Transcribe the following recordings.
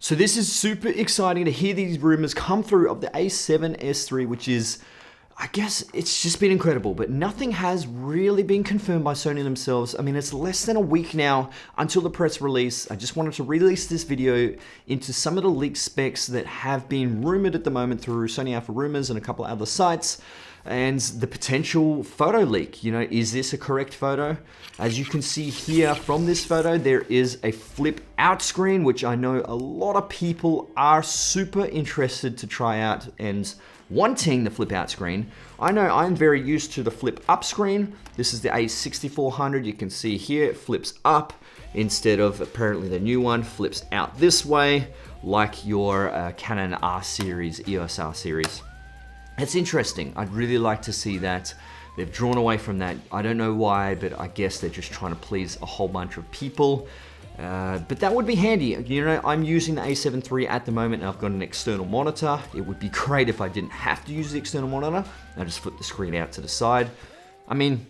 So this is super exciting to hear these rumors come through of the A7S III, which is, I guess it's just been incredible, but nothing has really been confirmed by Sony themselves. I mean, it's less than a week now until the press release. I just wanted to release this video into some of the leaked specs that have been rumored at the moment through Sony Alpha Rumors and a couple of other sites, and the potential photo leak. You know, is this a correct photo? As you can see here from this photo, there is a flip out screen, which I know a lot of people are super interested to try out and wanting the flip out screen. I know I'm very used to the flip up screen. This is the A6400. You can see here it flips up instead of apparently the new one flips out this way like your Canon R series, EOS R series. It's interesting. I'd really like to see that. They've drawn away from that. I don't know why, but I guess they're just trying to please a whole bunch of people. But that would be handy. You know, I'm using the A7 III at the moment and I've got an external monitor. It would be great if I didn't have to use the external monitor. I just flip the screen out to the side. I mean,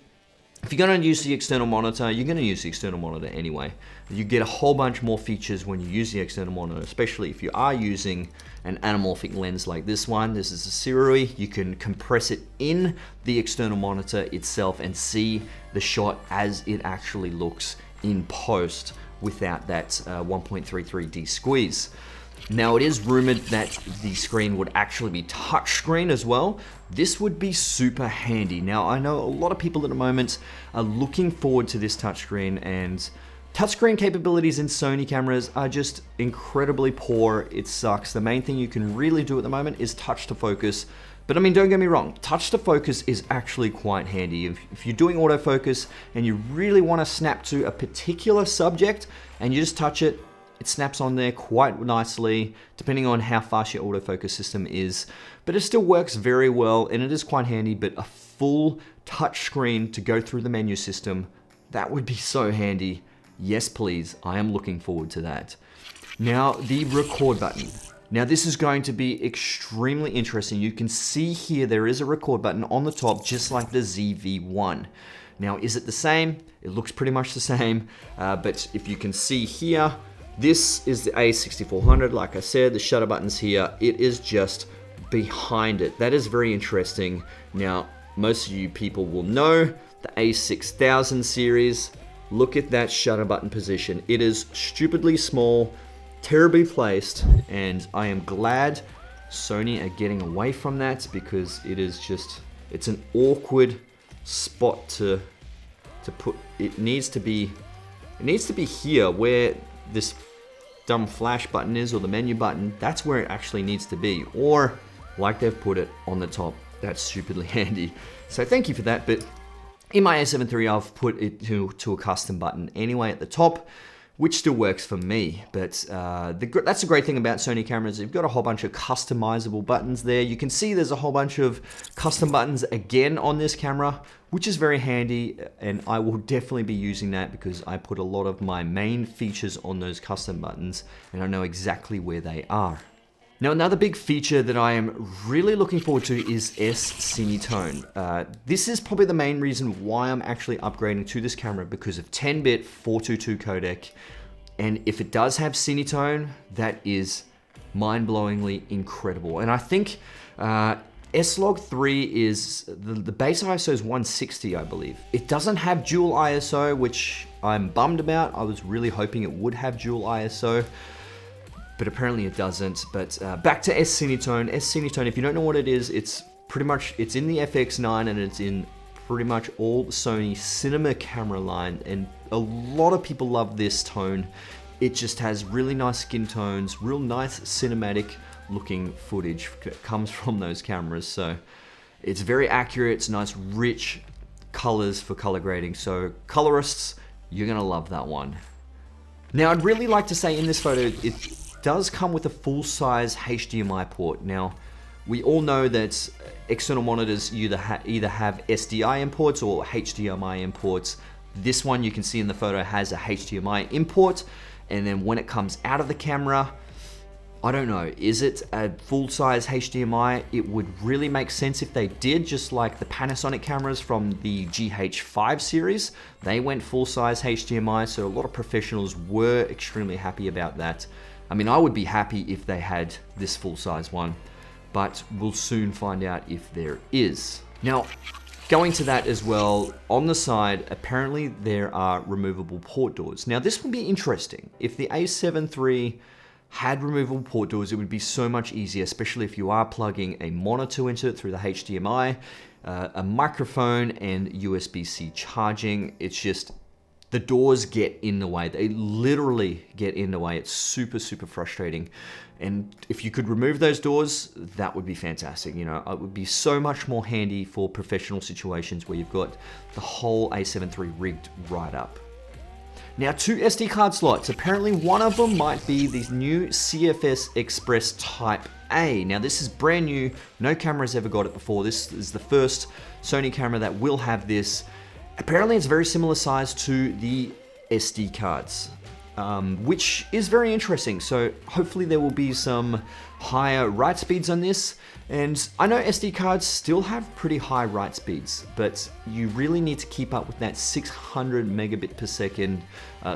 if you're gonna use the external monitor, you're gonna use the external monitor anyway. You get a whole bunch more features when you use the external monitor, especially if you are using an anamorphic lens like this one. This is a A7rIV. You can compress it in the external monitor itself and see the shot as it actually looks in post without that 1.33D squeeze. Now, it is rumored that the screen would actually be touchscreen as well. This would be super handy. Now, I know a lot of people at the moment are looking forward to this touchscreen, and touchscreen capabilities in Sony cameras are just incredibly poor. It sucks. The main thing you can really do at the moment is touch to focus. But I mean, don't get me wrong, touch to focus is actually quite handy. If you're doing autofocus and you really want to snap to a particular subject and you just touch it, it snaps on there quite nicely, depending on how fast your autofocus system is. But it still works very well and it is quite handy. But a full touch screen to go through the menu system, that would be so handy. Yes, please, I am looking forward to that. Now, the record button. Now, this is going to be extremely interesting. You can see here there is a record button on the top, just like the ZV-1. Now, is it the same? It looks pretty much the same, but if you can see here, this is the A6400. Like I said, the shutter button's here. It is just behind it. That is very interesting. Now, most of you people will know the A6000 series. Look at that shutter button position. It is stupidly small, terribly placed, and I am glad Sony are getting away from that, because it is just, it's an awkward spot to put. It needs to be here where this dumb flash button is, or the menu button. That's where it actually needs to be, or like they've put it on the top. That's stupidly handy. So thank you for that. But in my A7 III, I've put it to a custom button anyway at the top, which still works for me. But that's the great thing about Sony cameras. You've got a whole bunch of customizable buttons there. You can see there's a whole bunch of custom buttons again on this camera, which is very handy. And I will definitely be using that, because I put a lot of my main features on those custom buttons and I know exactly where they are. Now, another big feature that I am really looking forward to is S-Cinetone. This is probably the main reason why I'm actually upgrading to this camera, because of 10-bit 422 codec. And if it does have Cinetone, that is mind-blowingly incredible. And I think S-Log3 is, the base ISO is 160, I believe. It doesn't have dual ISO, which I'm bummed about. I was really hoping it would have dual ISO, but apparently it doesn't. But back to S-Cinetone. S-Cinetone, if you don't know what it is, it's pretty much, it's in the FX9 and it's in pretty much all Sony cinema camera line, and a lot of people love this tone. It just has really nice skin tones, real nice cinematic looking footage that comes from those cameras. So it's very accurate. It's nice rich colors for color grading. So colorists, you're gonna love that one. Now, I'd really like to say in this photo, it does come with a full-size HDMI port. Now, we all know that external monitors either have SDI imports or HDMI imports. This one, you can see in the photo, has a HDMI import, and then when it comes out of the camera, I don't know, is it a full-size HDMI? It would really make sense if they did, just like the Panasonic cameras from the GH5 series. They went full-size HDMI, so a lot of professionals were extremely happy about that. I mean, I would be happy if they had this full-size one, but we'll soon find out if there is. Now, going to that as well, on the side, apparently there are removable port doors. Now, this would be interesting. If the A7 III had removable port doors, it would be so much easier, especially if you are plugging a monitor into it through the HDMI, a microphone, and USB-C charging. It's just, the doors get in the way. They literally get in the way. It's super, super frustrating. And if you could remove those doors, that would be fantastic. You know, it would be so much more handy for professional situations where you've got the whole A7 III rigged right up. Now, 2 SD card slots. Apparently one of them might be the new CFEXPRESS Type A. Now, this is brand new. No camera's ever got it before. This is the first Sony camera that will have this. Apparently it's very similar size to the SD cards, which is very interesting. So hopefully there will be some higher write speeds on this. And I know SD cards still have pretty high write speeds, but you really need to keep up with that 600 megabit per second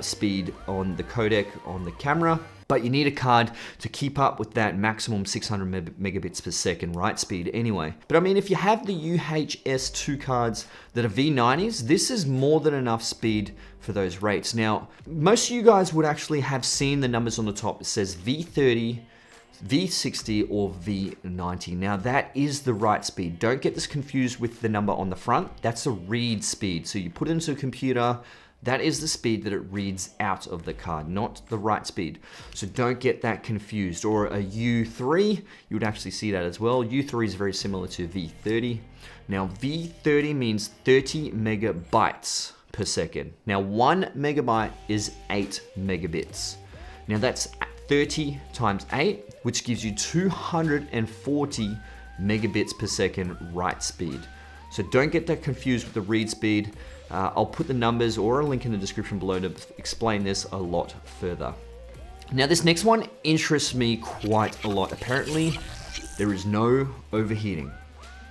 speed on the codec on the camera. But you need a card to keep up with that maximum 600 megabits per second write speed anyway. But I mean, if you have the UHS-2 cards that are V90s, this is more than enough speed for those rates. Now, most of you guys would actually have seen the numbers on the top. It says V30, V60 or V90. Now that is the write speed. Don't get this confused with the number on the front. That's a read speed. So you put it into a computer, that is the speed that it reads out of the card, not the write speed. So don't get that confused. Or a U3, you would actually see that as well. U3 is very similar to V30. Now V30 means 30 megabytes per second. Now 1 megabyte is 8 megabits. Now that's 30 times 8, which gives you 240 megabits per second write speed. So don't get that confused with the read speed. I'll put the numbers or a link in the description below to explain this a lot further. Now this next one interests me quite a lot. Apparently there is no overheating.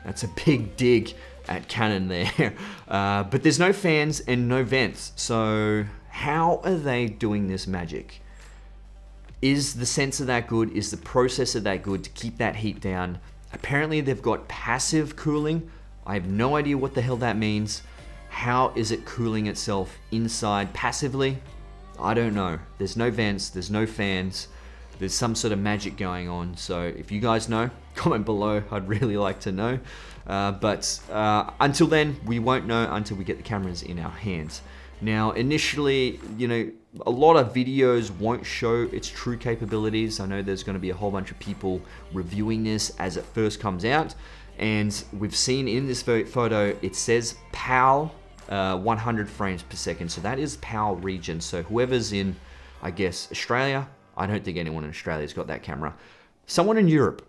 That's a big dig at Canon there. But there's no fans and no vents. So how are they doing this magic? Is the sensor that good? Is the processor that good to keep that heat down? Apparently they've got passive cooling. I have no idea what the hell that means. How is it cooling itself inside passively? I don't know. There's no vents, there's no fans. There's some sort of magic going on. So if you guys know, comment below. I'd really like to know. But until then, we won't know until we get the cameras in our hands. Now, initially, you know, a lot of videos won't show its true capabilities. I know there's going to be a whole bunch of people reviewing this as it first comes out. And we've seen in this photo, it says PAL 100 frames per second. So that is PAL region. So whoever's in, I guess, Australia, I don't think anyone in Australia's got that camera. Someone in Europe.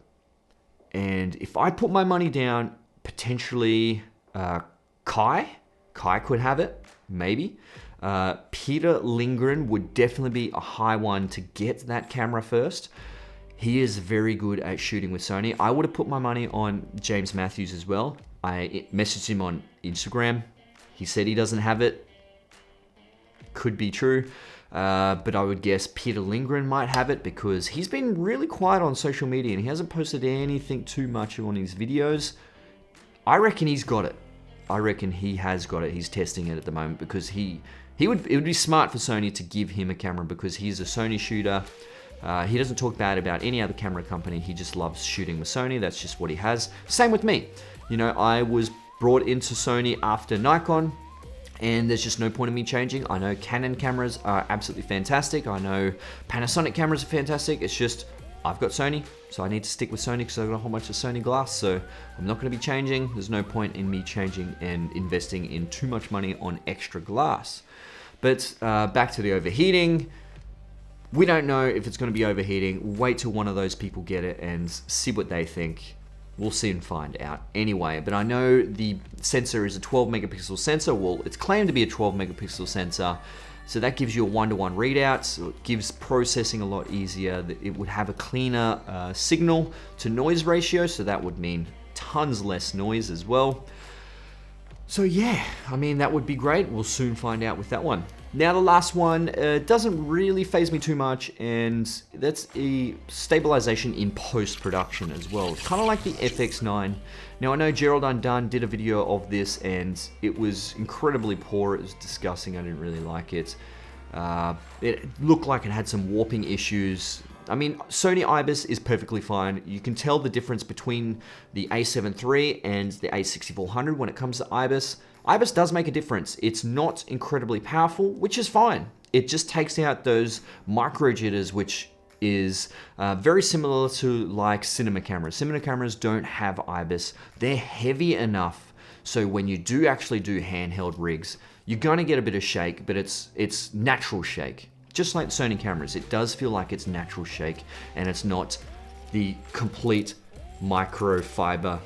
And if I put my money down, potentially Kai could have it. Maybe. Peter Lindgren would definitely be a high one to get that camera first. He is very good at shooting with Sony. I would have put my money on James Matthews as well. I messaged him on Instagram. He said he doesn't have it. Could be true. But I would guess Peter Lindgren might have it because he's been really quiet on social media and he hasn't posted anything too much on his videos. I reckon he's got it. I reckon he has got it. He's testing it at the moment because it would be smart for Sony to give him a camera because he's a Sony shooter. He doesn't talk bad about any other camera company. He just loves shooting with Sony. That's just what he has. Same with me. You know, I was brought into Sony after Nikon and there's just no point in me changing. I know Canon cameras are absolutely fantastic. I know Panasonic cameras are fantastic. It's just I've got Sony, so I need to stick with Sony because I've got a whole bunch of Sony glass, so I'm not going to be changing. There's no point in me changing and investing in too much money on extra glass. But back to the overheating. We don't know if it's going to be overheating. Wait till one of those people get it and see what they think. We'll soon find out anyway. But I know the sensor is a 12 megapixel sensor. Well, it's claimed to be a 12 megapixel sensor. So that gives you a 1-to-1 readout. So it gives processing a lot easier. It would have a cleaner signal to noise ratio. So that would mean tons less noise as well. So yeah, I mean, that would be great. We'll soon find out with that one. Now the last one doesn't really faze me too much, and that's a stabilization in post-production as well. It's kind of like the FX9. Now I know Gerald Undone did a video of this and it was incredibly poor. It was disgusting. I didn't really like it. It looked like it had some warping issues. I mean, Sony IBIS is perfectly fine. You can tell the difference between the A7 III and the A6400 when it comes to IBIS. IBIS does make a difference. It's not incredibly powerful, which is fine. It just takes out those micro jitters, which is very similar to like cinema cameras. Cinema cameras don't have IBIS. They're heavy enough so when you do actually do handheld rigs, you're gonna get a bit of shake, but it's natural shake. Just like Sony cameras, it does feel like it's natural shake, and it's not the complete microfiber,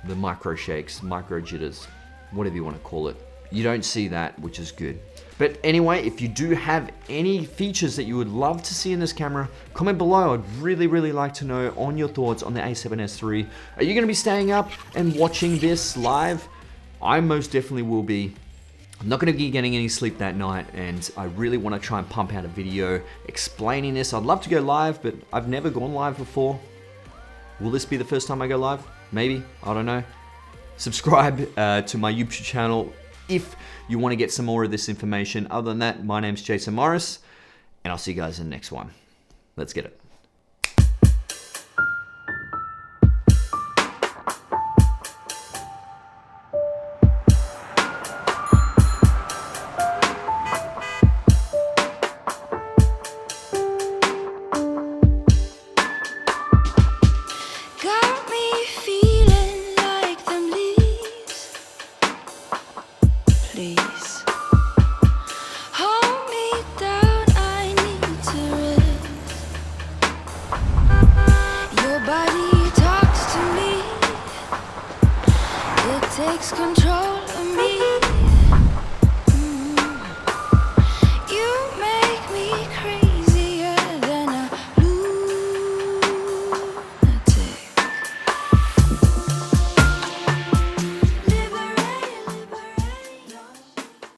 the micro shakes, micro jitters, whatever you want to call it. You don't see that, which is good. But anyway, if you do have any features that you would love to see in this camera, comment below. I'd really like to know on your thoughts on the A7S III. Are you going to be staying up and watching this live? I most definitely will be. I'm not going to be getting any sleep that night, and I really want to try and pump out a video explaining this. I'd love to go live, but I've never gone live before. Will this be the first time I go live? Maybe, I don't know. Subscribe to my YouTube channel if you want to get some more of this information. Other than that, my name's Jason Morris, and I'll see you guys in the next one. Let's get it. Takes control.